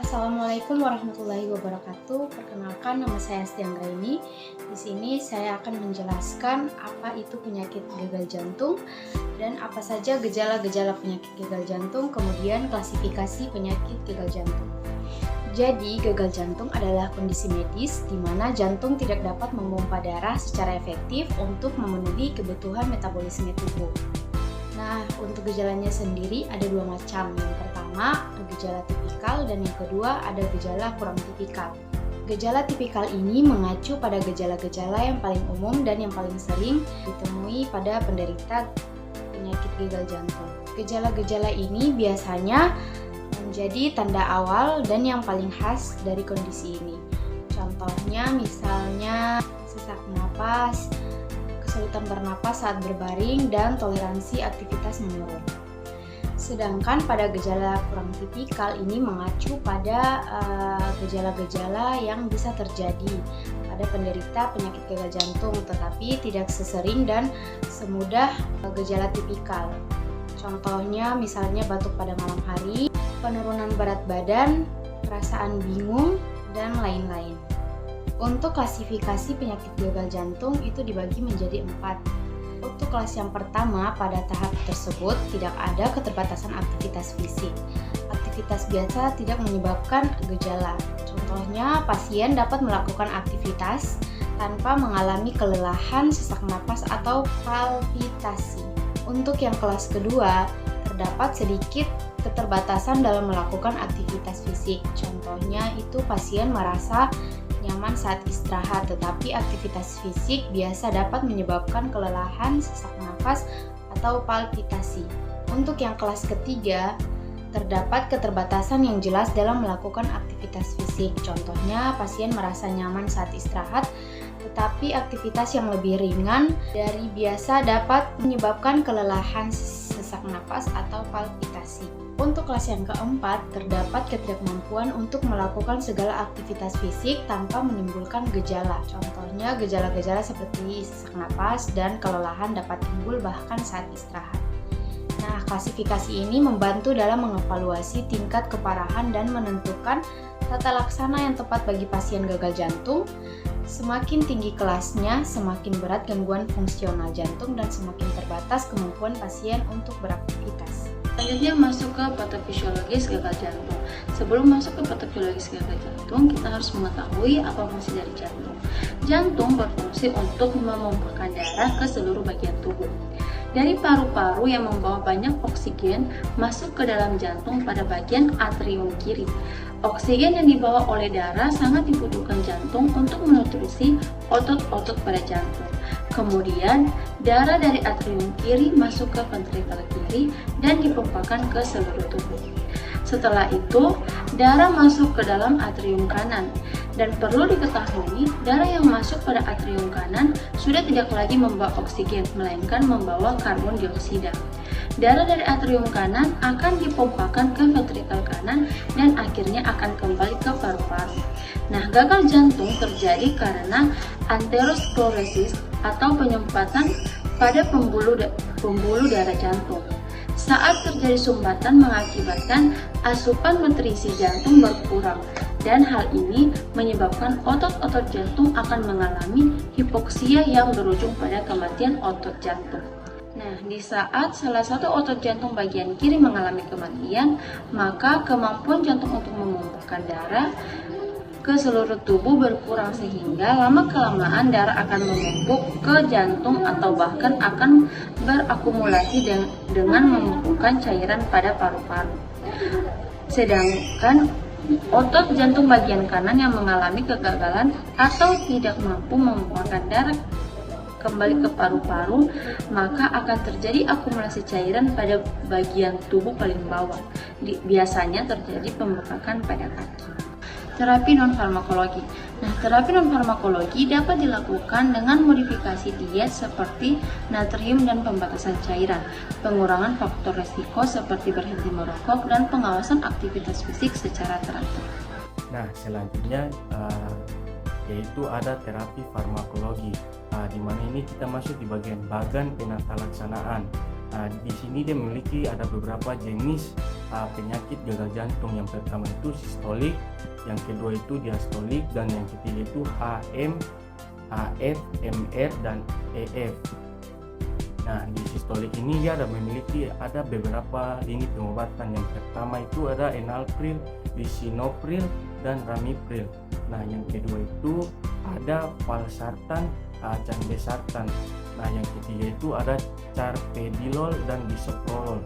Assalamualaikum warahmatullahi wabarakatuh. Perkenalkan, nama saya Asti Anggraini. Di sini saya akan menjelaskan apa itu penyakit gagal jantung dan apa saja gejala-gejala penyakit gagal jantung, kemudian klasifikasi penyakit gagal jantung. Jadi, gagal jantung adalah kondisi medis di mana jantung tidak dapat memompa darah secara efektif untuk memenuhi kebutuhan metabolisme tubuh. Nah, untuk gejalanya sendiri ada dua macam. Yang pertama, gejala tipikal, dan yang kedua ada gejala kurang tipikal. Gejala tipikal ini mengacu pada gejala-gejala yang paling umum dan yang paling sering ditemui pada penderita penyakit gagal jantung. Gejala-gejala ini biasanya menjadi tanda awal dan yang paling khas dari kondisi ini. Contohnya misalnya sesak napas, kesulitan bernapas saat berbaring, dan toleransi aktivitas menurun. Sedangkan pada gejala kurang tipikal ini mengacu pada gejala-gejala yang bisa terjadi pada penderita penyakit gagal jantung, tetapi tidak sesering dan semudah gejala tipikal. Contohnya misalnya batuk pada malam hari, penurunan berat badan, perasaan bingung, dan lain-lain. Untuk klasifikasi penyakit gagal jantung itu dibagi menjadi 4. Untuk kelas yang pertama, pada tahap tersebut tidak ada keterbatasan aktivitas fisik. Aktivitas biasa tidak menyebabkan gejala. Contohnya, pasien dapat melakukan aktivitas tanpa mengalami kelelahan, sesak napas, atau palpitasi. Untuk yang kelas kedua, terdapat sedikit keterbatasan dalam melakukan aktivitas fisik. Contohnya itu pasien merasa nyaman saat istirahat, tetapi aktivitas fisik biasa dapat menyebabkan kelelahan, sesak nafas, atau palpitasi. Untuk yang kelas ketiga, terdapat keterbatasan yang jelas dalam melakukan aktivitas fisik. Contohnya, pasien merasa nyaman saat istirahat, tetapi aktivitas yang lebih ringan dari biasa dapat menyebabkan kelelahan, sesak napas, atau palpitasi. Untuk kelas yang keempat, terdapat ketidakmampuan untuk melakukan segala aktivitas fisik tanpa menimbulkan gejala. Contohnya, gejala-gejala seperti sesak napas dan kelelahan dapat timbul bahkan saat istirahat. Nah, klasifikasi ini membantu dalam mengevaluasi tingkat keparahan dan menentukan tata laksana yang tepat bagi pasien gagal jantung. Semakin tinggi kelasnya, semakin berat gangguan fungsional jantung dan semakin terbatas kemampuan pasien untuk beraktivitas. Selanjutnya masuk ke patofisiologis gagal jantung. Sebelum masuk ke patofisiologis gagal jantung, kita harus mengetahui apa fungsi dari jantung. Jantung berfungsi untuk memompakan darah ke seluruh bagian tubuh. Dari paru-paru yang membawa banyak oksigen masuk ke dalam jantung pada bagian atrium kiri. Oksigen yang dibawa oleh darah sangat dibutuhkan jantung untuk menutrisi otot-otot pada jantung. Kemudian, darah dari atrium kiri masuk ke ventrikel kiri dan dipompakan ke seluruh tubuh. Setelah itu, darah masuk ke dalam atrium kanan. Dan perlu diketahui, darah yang masuk pada atrium kanan sudah tidak lagi membawa oksigen, melainkan membawa karbon dioksida. Darah dari atrium kanan akan dipompakan ke ventrikel kanan dan akhirnya akan kembali ke paru-paru. Nah, gagal jantung terjadi karena aterosklerosis atau penyumbatan pada pembuluh darah jantung. Saat terjadi sumbatan mengakibatkan asupan nutrisi jantung berkurang, dan hal ini menyebabkan otot-otot jantung akan mengalami hipoksia yang berujung pada kematian otot jantung. Nah, di saat salah satu otot jantung bagian kiri mengalami kematian, maka kemampuan jantung untuk memompakan darah ke seluruh tubuh berkurang sehingga lama-kelamaan darah akan menumpuk ke jantung atau bahkan akan berakumulasi dengan mengumpulkan cairan pada paru-paru. Sedangkan otot jantung bagian kanan yang mengalami kegagalan atau tidak mampu memompakan darah kembali ke paru-paru, maka akan terjadi akumulasi cairan pada bagian tubuh paling bawah. Biasanya terjadi pembengkakan pada kaki. Terapi non-farmakologi. Nah, terapi non-farmakologi dapat dilakukan dengan modifikasi diet seperti natrium dan pembatasan cairan, pengurangan faktor resiko seperti berhenti merokok, dan pengawasan aktivitas fisik secara teratur. Nah, selanjutnya yaitu ada terapi farmakologi, di mana ini kita masuk di bagian penata laksanaan. Di sini dia memiliki ada beberapa jenis penyakit gagal jantung. Yang pertama itu sistolik, yang kedua itu diastolik, dan yang ketiga itu HM, AF, MR, dan EF. Nah, di sistolik ini dia memiliki beberapa lini pengobatan. Yang pertama itu ada enalapril, lisinopril, dan ramipril. Nah, yang kedua itu ada valsartan, candesartan. Nah, yang ketiga itu ada carvedilol dan bisoprolol.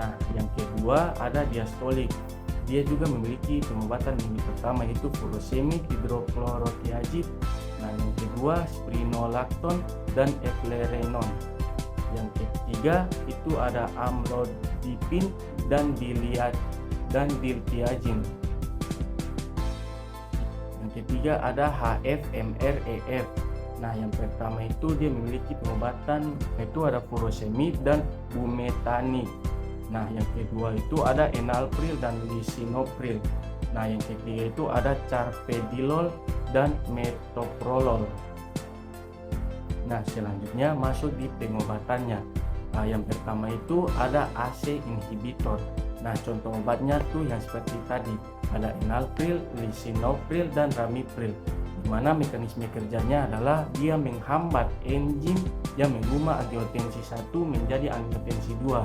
Nah, yang kedua ada diastolik. Dia juga memiliki pengobatan yang pertama itu furosemid hidrokhlorothiazid. Nah, yang kedua spironolactone dan eflerenon. Yang ketiga itu ada amlodipin dan diltiazem. Yang ketiga ada HF, MR, EF. Nah, yang pertama itu dia memiliki pengobatan itu ada furosemid dan bumetanide. Nah, yang kedua itu ada enalapril dan lisinopril. Nah, yang ketiga itu ada carvedilol dan metoprolol. Nah, selanjutnya masuk di pengobatannya. Nah, yang pertama itu ada AC inhibitor. Nah, contoh obatnya tuh yang seperti tadi, ada enalapril, lisinopril, dan ramipril. Dimana mekanisme kerjanya adalah dia menghambat enzim yang mengubah angiotensi 1 menjadi angiotensi 2.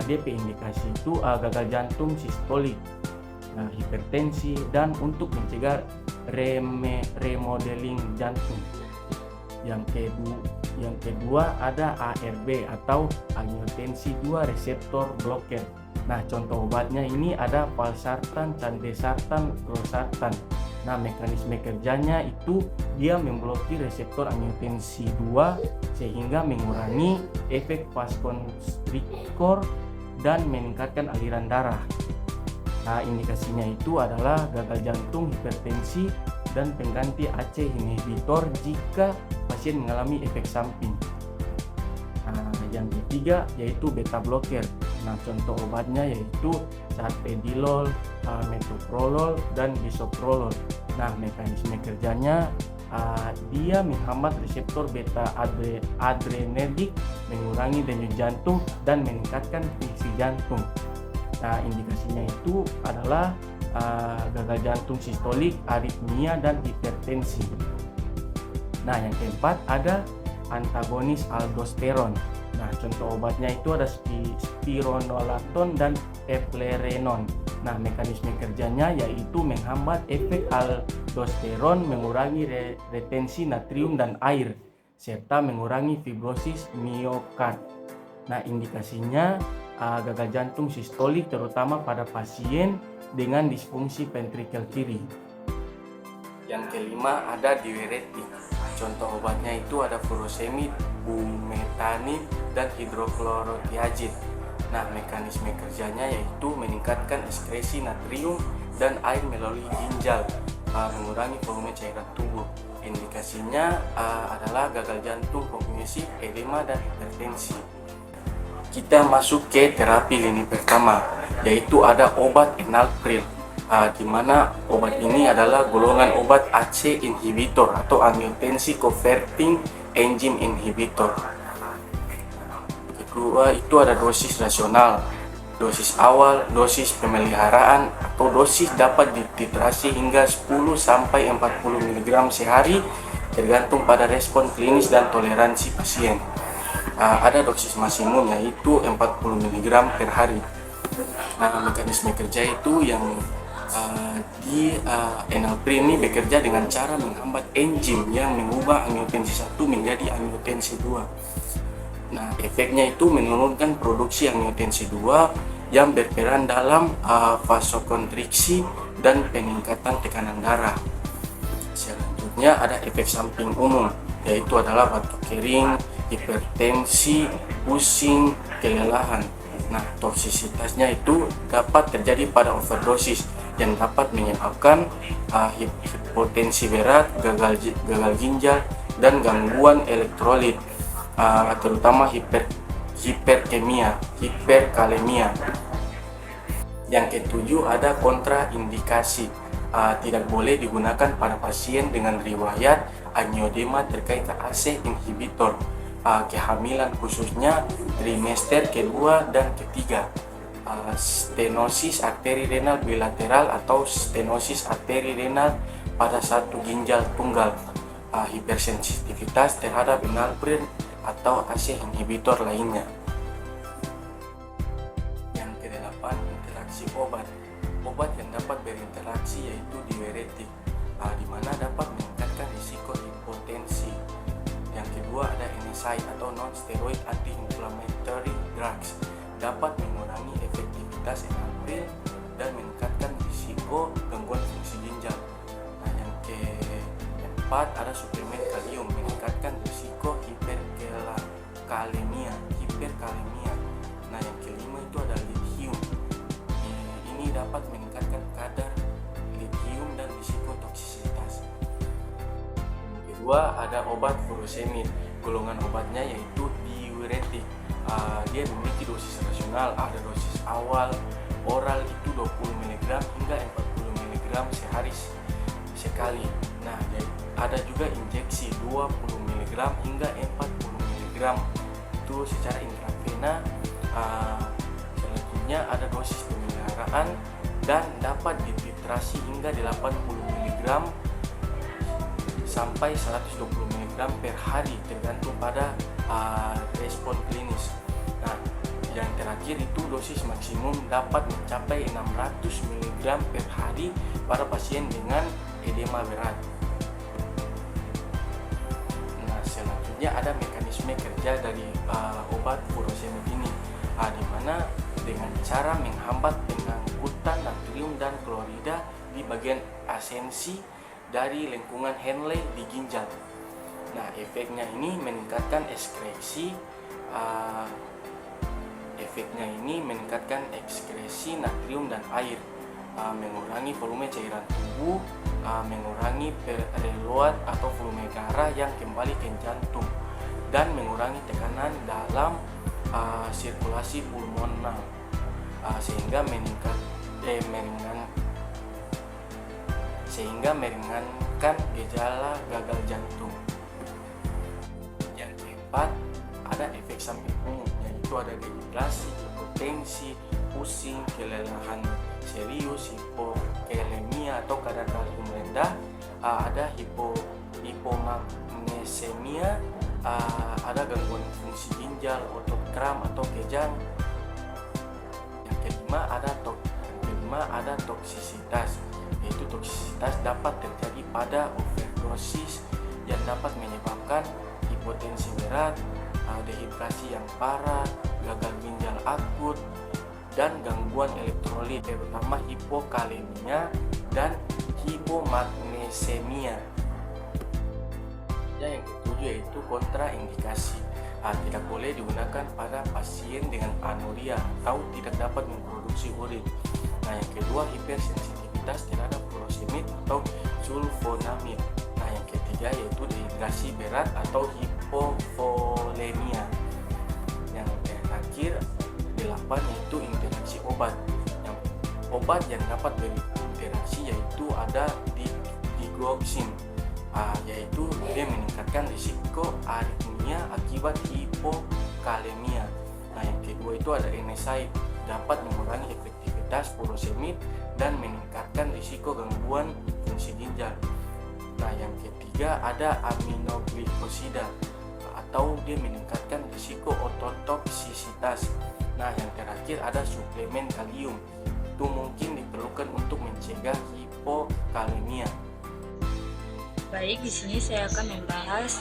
DP indikasi itu gagal jantung sistolik, hipertensi, dan untuk mencegah remodeling jantung. Yang kedua ada ARB atau angiotensi 2 reseptor blocker. Nah, contoh obatnya ini ada valsartan, candesartan, losartan. Nah, mekanisme kerjanya itu dia memblokir reseptor angiotensi 2 sehingga mengurangi efek vasokonstriktor dan meningkatkan aliran darah. Nah, indikasinya itu adalah gagal jantung, hipertensi, dan pengganti AC inhibitor jika pasien mengalami efek samping. Nah, yang ketiga yaitu beta blocker. Nah, contoh obatnya yaitu carvedilol, metoprolol, dan bisoprolol. Nah, mekanisme kerjanya dia menghambat reseptor beta adrenergik, mengurangi denyut jantung, dan meningkatkan fungsi jantung. Nah, indikasinya itu adalah gagal jantung sistolik, aritmia, dan hipertensi. Nah, yang keempat ada antagonis aldosteron. Nah, contoh obatnya itu ada spironolactone dan eflerenon. Nah, mekanisme kerjanya yaitu menghambat efek aldosteron, mengurangi retensi natrium dan air, serta mengurangi fibrosis miokard. Nah, indikasinya gagal jantung sistolik terutama pada pasien dengan disfungsi ventrikel kiri. Yang kelima ada diuretik. Contoh obatnya itu ada furosemid, bumetanide, dan hidrokhlorothiazid. Nah, mekanisme kerjanya yaitu meningkatkan ekskresi natrium dan air melalui ginjal, mengurangi volume cairan tubuh. Indikasinya adalah gagal jantung kognitif, edema, dan hipertensi. Kita masuk ke terapi lini pertama, yaitu ada obat enalapril. Di mana obat ini adalah golongan obat AC inhibitor atau angiotensi converting enzyme inhibitor. Kedua itu ada dosis rasional, dosis awal, dosis pemeliharaan, atau dosis dapat dititrasi hingga 10-40 mg sehari tergantung pada respon klinis dan toleransi pasien. Ada dosis maksimum yaitu 40 mg per hari. Nah, mekanisme kerja itu yang enalapril ini bekerja dengan cara menghambat enzim yang mengubah angiotensi 1 menjadi angiotensi 2. Nah, efeknya itu menurunkan produksi angiotensi 2 yang berperan dalam vasokonstriksi dan peningkatan tekanan darah. Selanjutnya ada efek samping umum, yaitu adalah batuk kering, hipertensi, pusing, kelelahan. Nah, toksisitasnya itu dapat terjadi pada overdosis yang dapat menyebabkan hipotensi berat, gagal ginjal, dan gangguan elektrolit, terutama hiperkalemia. Yang ketujuh ada kontraindikasi. Tidak boleh digunakan pada pasien dengan riwayat angiodema terkait AC inhibitor, kehamilan khususnya trimester kedua dan ketiga. stenosis arteri renal bilateral atau stenosis arteri renal pada satu ginjal tunggal, hipersensitivitas terhadap enalapril atau ACE inhibitor lainnya. Yang kedelapan, interaksi obat. Obat yang dapat berinteraksi yaitu diuretik, di mana dapat meningkatkan risiko hipotensi. Yang kedua ada NSAID atau non-steroid anti-inflammatory drugs, dapat mengurangi efektivitas enalapril dan meningkatkan risiko gangguan fungsi ginjal. Nah, yang keempat ada suplemen kalium, meningkatkan risiko hiperkalemia. Nah, yang kelima itu ada lithium. Ini dapat meningkatkan kadar lithium dan risiko toksisitas. Yang kedua ada obat furosemid, golongan obatnya yaitu diuretik. Dia memiliki dosis rasional, ada dosis awal oral itu 20 mg hingga 40 mg sehari sekali. Nah, ada juga injeksi 20 mg hingga 40 mg itu secara intravena. Selanjutnya ada dosis pemeliharaan dan dapat dititrasi hingga 80 mg sampai 120 mg per hari tergantung pada respon klinis. Nah, yang terakhir itu dosis maksimum dapat mencapai 600 mg per hari pada pasien dengan edema berat. Nah, selanjutnya ada mekanisme kerja dari obat furosemid ini, di mana dengan cara menghambat pengangkutan natrium dan klorida di bagian asensi dari lengkungan Henle di ginjal. Nah, efeknya ini meningkatkan ekskresi natrium dan air, mengurangi volume cairan tubuh, mengurangi preload atau volume darah yang kembali ke jantung, dan mengurangi tekanan dalam sirkulasi pulmonal, sehingga meringankan gejala gagal jantung. Yang keempat ada efek samping umum, yaitu ada dehidrasi, hipotensi, pusing, kelelahan serius, hipokalemia atau kadar kalium rendah, ada hipomagnesemia, ada gangguan fungsi ginjal, otot kram atau kejang. Yang kelima ada toksisitas, yaitu toksisitas dapat terjadi pada overdosis yang dapat menyebabkan hipotensi berat, dehidrasi yang parah, gagal ginjal akut, dan gangguan elektrolit terutama hipokalemia dan hipomagnesemia. Yang ketujuh yaitu kontraindikasi, tidak boleh digunakan pada pasien dengan anuria atau tidak dapat memproduksi urin. Nah, yang kedua hipersensitivitas terhadap furosemid atau sulfonamid. Nah, yang ketiga yaitu dehidrasi berat atau hipovolemia. Yang terakhir 8 yaitu interaksi obat. Yang obat yang dapat berinteraksi yaitu ada digoxin, yaitu dia meningkatkan risiko aritmia akibat hipokalemia. Nah, yang kedua itu ada NSAID, dapat mengurangi efektivitas furosemid dan meningkatkan risiko gangguan fungsi ginjal. Nah, yang ketiga ada aminoglikosida, atau dia meningkatkan risiko ototoksisitas. Nah, yang terakhir ada suplemen kalium, itu mungkin diperlukan untuk mencegah hipokalemia. Baik, di sini saya akan membahas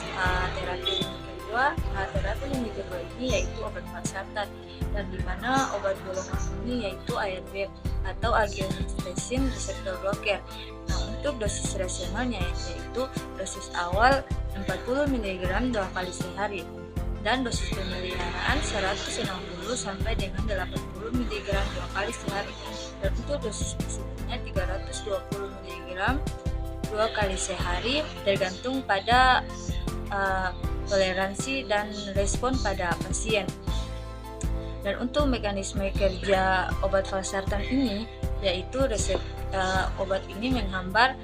terapi yang kedua. Terapi yang kedua ini yaitu obat valsartan, dan di mana obat golongan ini yaitu ARB atau angiotensin receptor blocker. Nah, untuk dosis rasionalnya yaitu dosis awal 40 mg 2 kali sehari, dan dosis pemeliharaan 160 sampai dengan 80 mg 2 kali sehari, dan untuk dosis maksimumnya 320 mg 2 kali sehari tergantung pada toleransi dan respon pada pasien. Dan untuk mekanisme kerja obat valsartan ini yaitu obat ini menghambat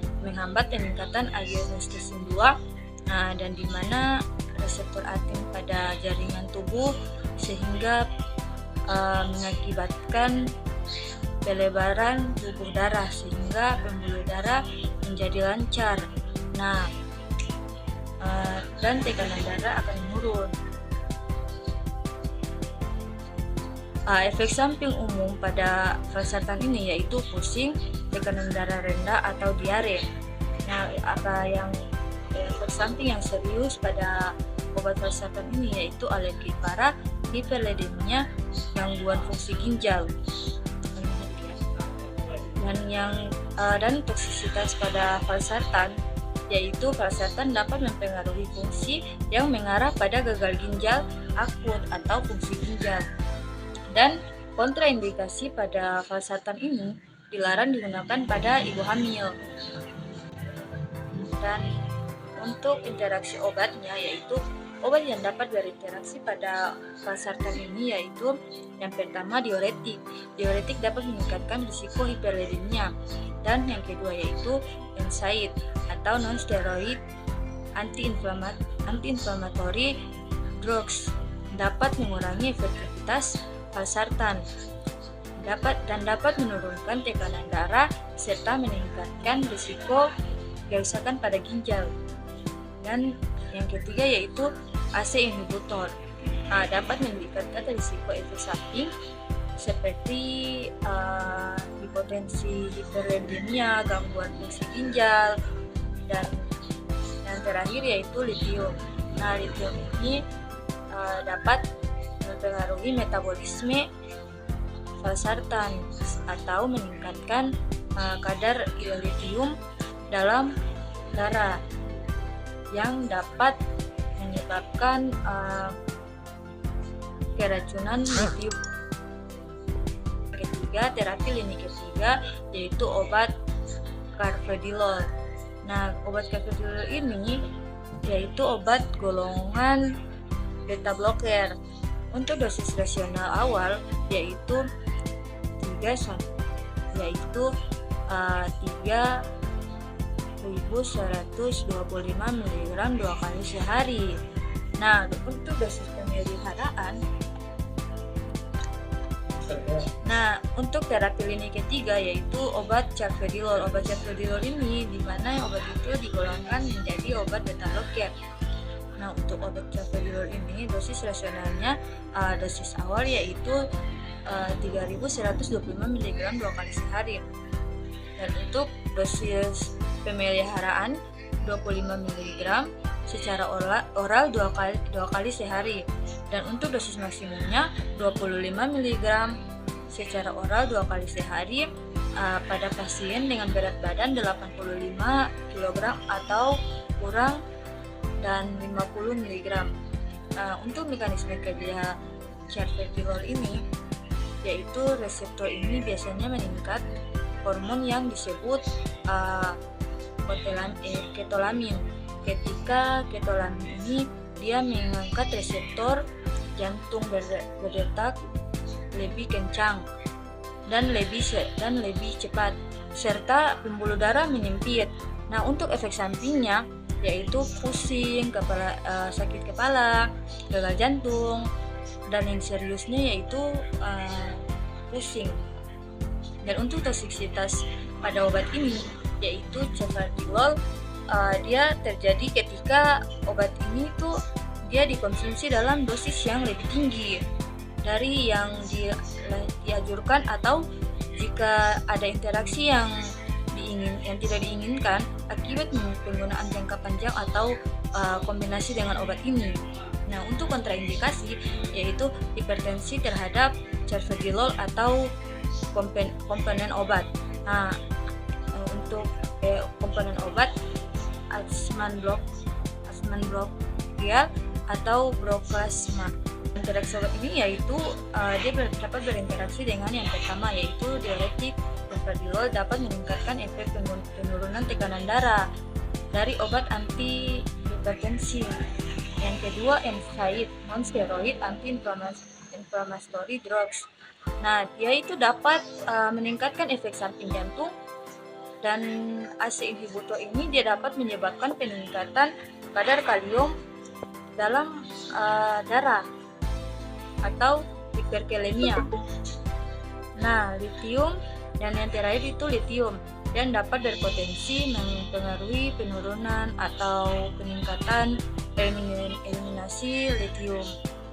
peningkatan angiotensin 2, dan di mana reseptor aktin pada jaringan tubuh sehingga mengakibatkan pelebaran tubuh darah sehingga pembuluh darah menjadi lancar. Nah, dan tekanan darah akan menurun. Efek samping umum pada valsartan ini yaitu pusing, tekanan darah rendah atau diare. Nah, apa yang efek samping yang serius pada obat valsartan ini yaitu alergi parah, hiperledemia, gangguan fungsi ginjal. Dan toksisitas pada valsartan yaitu valsartan dapat mempengaruhi fungsi yang mengarah pada gagal ginjal akut atau fungsi ginjal. Dan kontraindikasi pada valsartan ini dilarang digunakan pada ibu hamil. Dan untuk interaksi obatnya yaitu obat yang dapat berinteraksi pada valsartan ini yaitu yang pertama diuretik. Diuretik dapat meningkatkan risiko hiperledemia. Dan yang kedua yaitu NSAID atau non-steroid anti-inflammatory drugs dapat mengurangi efektivitas valsartan dapat menurunkan tekanan darah serta meningkatkan risiko kerusakan pada ginjal. Dan yang ketiga yaitu ACE inhibitor dapat meningkatkan risiko efek samping seperti hipotensi, hiperledemia, gangguan fungsi ginjal, dan yang terakhir yaitu lithium. Nah, lithium ini dapat mempengaruhi metabolisme valsartan atau meningkatkan kadar lithium dalam darah yang dapat menyebabkan keracunan lithium. Ketiga, terapi lini ketiga yaitu obat carvedilol. Nah, obat carvedilol ini yaitu obat golongan beta blocker. Untuk dosis rasional awal yaitu 3.125 mg 2 kali sehari. Nah, untuk dosis pemeliharaan, untuk terapi lini ketiga yaitu obat carvedilol. Obat carvedilol ini di mana obat itu digolongkan menjadi obat beta blocker. Nah, untuk obat carvedilol ini dosis rasionalnya dosis awal yaitu 3.125 mg 2 kali sehari. Dan untuk dosis pemeliharaan 25 mg secara oral 2 kali sehari. Dan untuk dosis maksimumnya 25 mg secara oral 2 kali sehari pada pasien dengan berat badan 85 kg atau kurang dan 50 mg. Untuk mekanisme kerja carvedilol ini yaitu reseptor ini biasanya meningkat hormon yang disebut ketolamin. Ketika ketolamin ini dia mengangkat reseptor jantung berdetak lebih kencang dan lebih cepat serta pembuluh darah menyempit. Nah, untuk efek sampingnya yaitu pusing, sakit kepala, gagal jantung, dan yang seriusnya yaitu pusing. Dan untuk toksisitas pada obat ini yaitu carvedilol dia terjadi ketika obat ini tuh dia dikonsumsi dalam dosis yang lebih tinggi dari yang dianjurkan, atau jika ada interaksi yang tidak diinginkan akibat penggunaan jangka panjang atau kombinasi dengan obat ini. Nah, untuk kontraindikasi yaitu hipertensi terhadap carvedilol atau komponen obat. Nah, untuk komponen obat Asman blokial atau broflasma. Interaksi obat ini yaitu dia dapat berinteraksi dengan yang pertama yaitu diuretik. Carvedilol dapat meningkatkan efek penurunan tekanan darah dari obat anti hipertensi. Yang kedua, NSAID, non-steroid anti-inflammatory drugs. Nah, dia itu dapat meningkatkan efek samping jantung, dan ACE inhibitor ini dia dapat menyebabkan peningkatan kadar kalium dalam darah atau hiperkalemia. Nah, litium dan yang terakhir itu litium dan dapat berpotensi mempengaruhi penurunan atau peningkatan eliminasi litium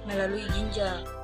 melalui ginjal.